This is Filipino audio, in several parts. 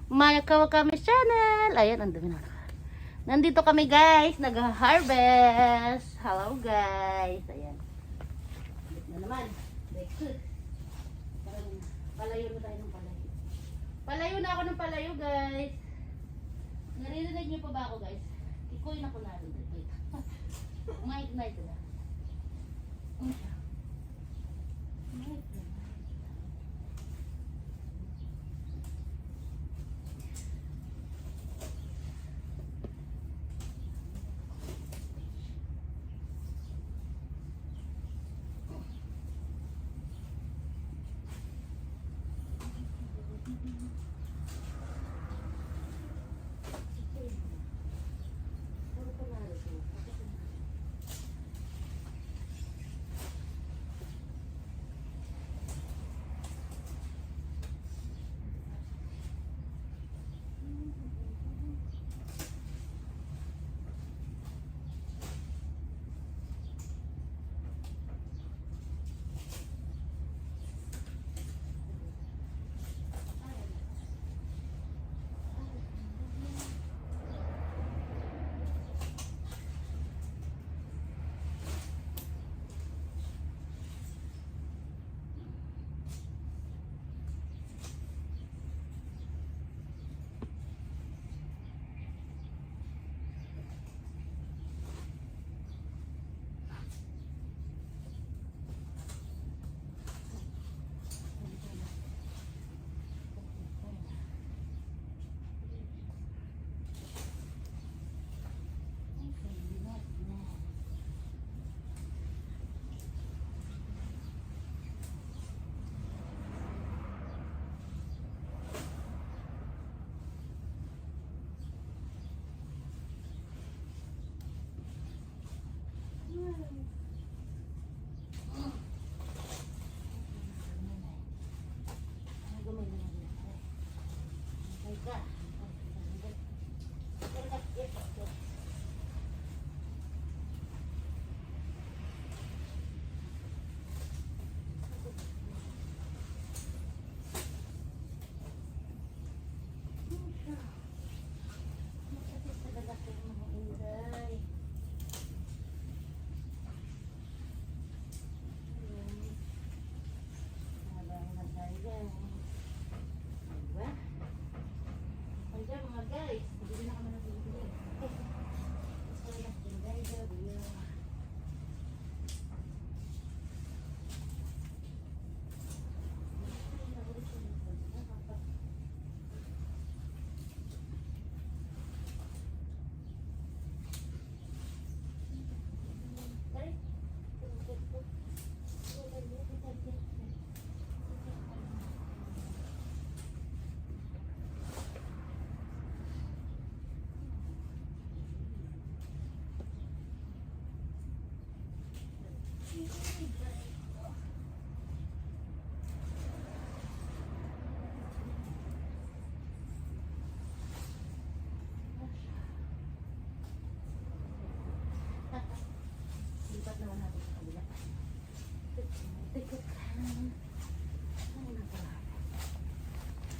My Kawakamis Channel. Ayan, ang dami na. Nandito kami guys, nag-harvest. Hello guys. Ayan. Bit na naman. Palayo na tayo ng palayo. Palayo na ako ng palayo guys. Naririnig niyo pa ba ako guys? Ikoy na ko na rin. Umignite na.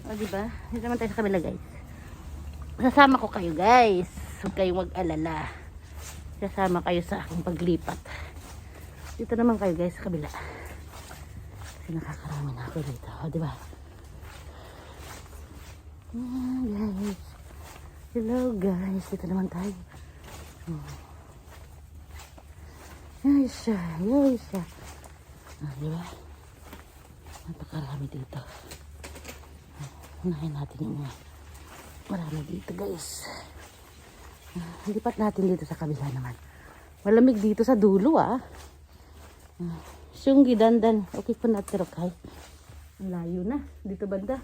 O diba? Dito naman tayo sa kabila guys. Sasama ko kayo guys. Huwag kayong mag-alala. Sasama kayo sa aking paglipat. Dito naman kayo guys sa kabila. Kasi nakakarami na ako dito. O diba? Guys. Hello guys. Dito naman tayo. Yay siya. Yay siya. O diba? Napakarami dito. Unahin natin yung marami dito guys. Lipat natin dito sa kabila naman. Malamig dito sa dulo Siyunggi dandan. Okay po natin okay. Layo na. Dito banda.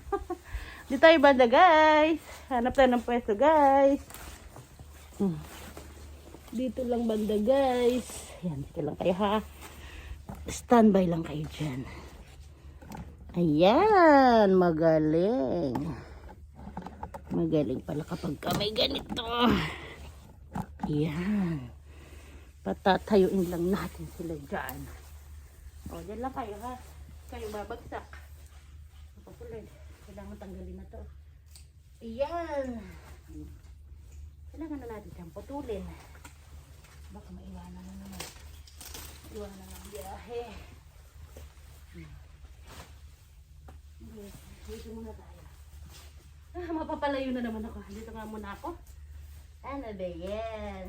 Dito tayo banda guys. Hanap tayo ng pwesto guys. Dito lang banda guys. Yan. Dito lang kayo ha. Standby lang kayo dyan. Ayan, magaling. Magaling pala kapag may ganito. Ayan. Patatayuin lang natin sila dyan. O, dyan lang kayo ha. Kayo babagsak. Papuloy. Kailangan tanggalin na to. Ayan. Kailangan na natin siyang putulin. Baka maiwanan na naman. Iwanan ang biyahe. Dito muna tayo. Mapapalayo na naman ako. Dito nga muna ako. Ano ba yan?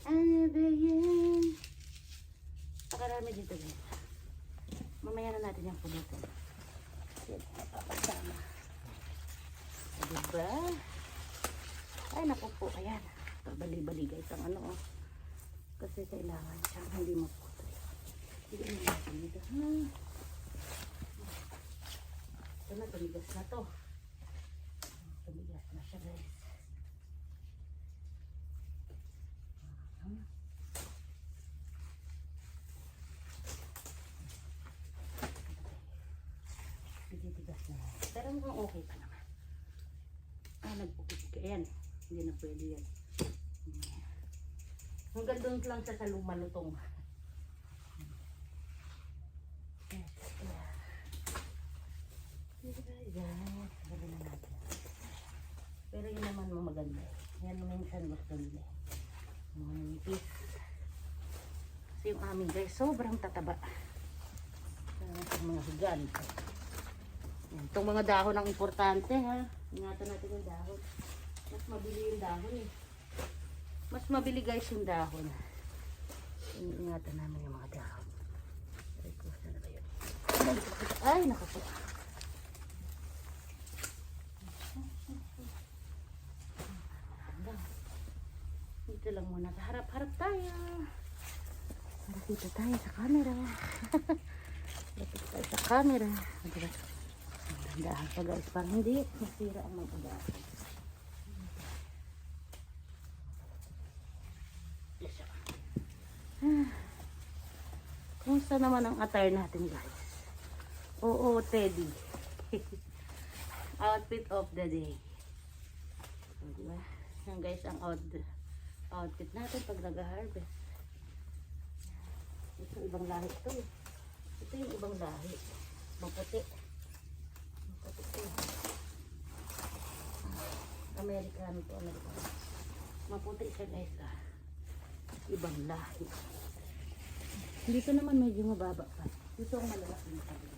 Ano ba yan? Pakarami dito guys. Mamaya na natin yung pulutin. Yan, papasama. Diba? Ay, naku po. Ayan. Bali-bali guys ang ano. Kasi kailangan siyang hindi maputo. Hindi mo natin dito. Ito na, tumigas na to. Tumigas na siya guys. Titigas na. Pero mukhang okay pa naman. Nagpupusik ka yan. Hindi na pwede yan. Hanggang doon lang siya sa lumalutong. Gawin na natin. Pero yun naman mo maganda. Yan minsan gusto nila. Manipis. Kasi yung amin guys, sobrang tataba. Sa mga higante. Itong mga dahon ang importante ha. Ingatan natin yung dahon. Mas mabili yung dahon eh. Mas mabili guys yung dahon. Ingatan namin yung mga dahon. Saan na ba yun? Ay, naku po. Dito lang muna. Harap-harap tayo. Dito tayo sa camera. Dito tayo sa camera. Diba? Dahan pa guys. Parang hindi masira ang mag-dahan. Kumusta naman ang attire natin guys? Oo, Teddy. Outfit of the day. Diba? Yan guys ang outfit natin pag nag-harvest. Ito ibang lahi ito. Ito yung ibang lahi. Maputi. Maputi. Amerikano to. Amerikano. Maputi siya guys ah. Ibang lahi. Dito naman medyo mababa pa. Dito ang malalaki na sabi.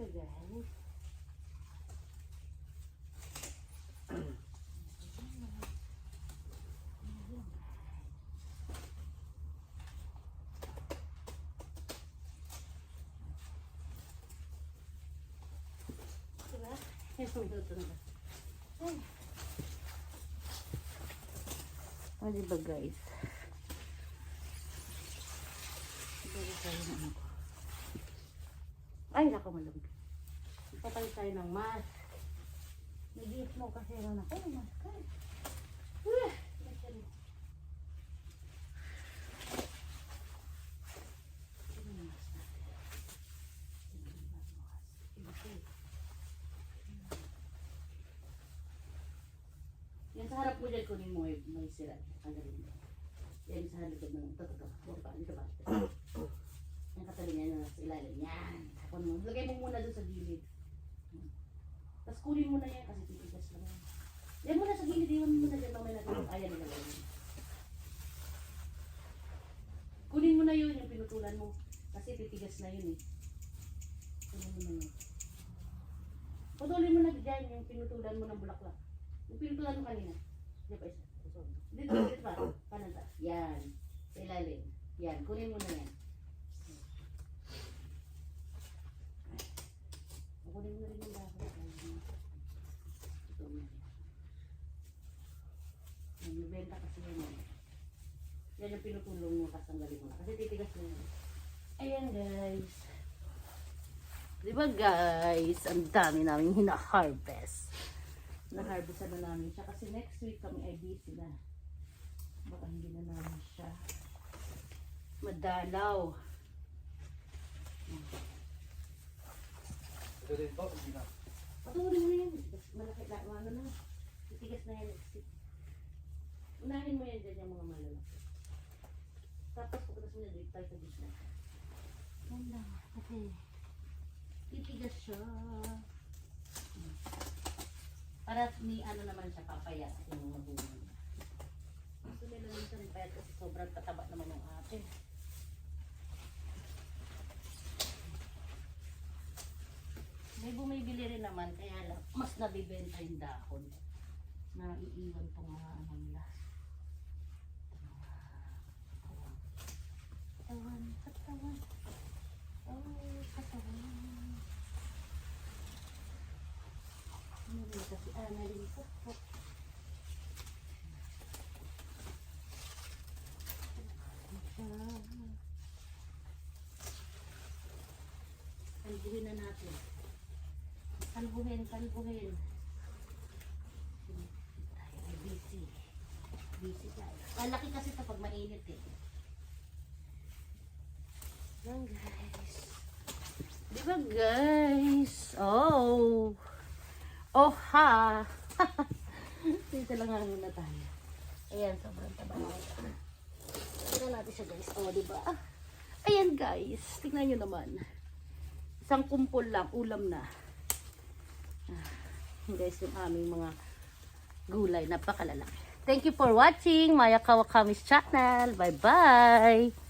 Guys. Diba? Yung luto na. Ay. O diba guys? Diba tayo na ako. Ay, naku, malamig. Ipapalit tayo ng mask. Nag-iit mo kasi ron ako. Mask ka. Yan sa harap mo dyan, kunin mo may sira. Tanggalin mo. Yan sa harap ng ito. Dito ba? Yan katali niya na sa ilalim. Yan. Tapon mo. Lagay mo muna doon sa gilid. Tapos kunin mo na yan kasi titigas lang yan. Yan muna sa gilid. Iwan mo na dyan. Mamaya natin. Ayan nila lang. Kunin mo na yun yung pinutulan mo. Kasi titigas na yun eh. Kunin mo na yun. Putulin mo na dyan yung pinutulan mo ng bulaklak. Yung pinutulan mo kanina. Di ba isa? Dito pa. Kanan ta. Yan. Sa ilalim. Yan. Kunin mo na yan. Kunin mo na rin yung dahon. Ito mo na. Yan. Nabenta kasi yan. Yan yung pinutulong mo. Kasanggalin mo na. Kasi titigas na yan. Ayan guys. Diba guys? Ang dami namin hina-harvest. Na-harvestan na namin siya kasi next week kami ay busy na. Baka hindi na namin siya madalaw. Ito din po, hindi na. Patuloy mo yan. Malaki na, ano na. Titigas na yan. Unahin mo yan dyan yung mga malalaki. Tapos pagkatas mo yan dito tayo sa gitna. Yan lang. Kasi titigas siya. Para ni ano naman siya, papaya yung mga bunga. Gusto nila naman siya payat kasi sobrang tataba naman yung atin. May bumibili rin naman, kaya lang, mas nabibenta yung dahon. Na iiwan pong mga ano nila. Katawan, katawan. Oh, katawan. Hindi kasi nalilipot po. Kalbuhin na natin. Kalbuhin. Tayo ay busy. Busy tayo. Malaki kasi ito pag mainit eh. Yan guys. Diba guys? Oh! Oh ha! Dito lang nga muna tayo. Ayan, sobrang taba na ito. Tignan natin siya guys. Oh, diba? Ayan guys. Tignan nyo naman. Isang kumpol lang. Ulam na. Guys, yung aming mga gulay. Napakalalaki. Thank you for watching. Maya Kawakamis channel. Bye-bye!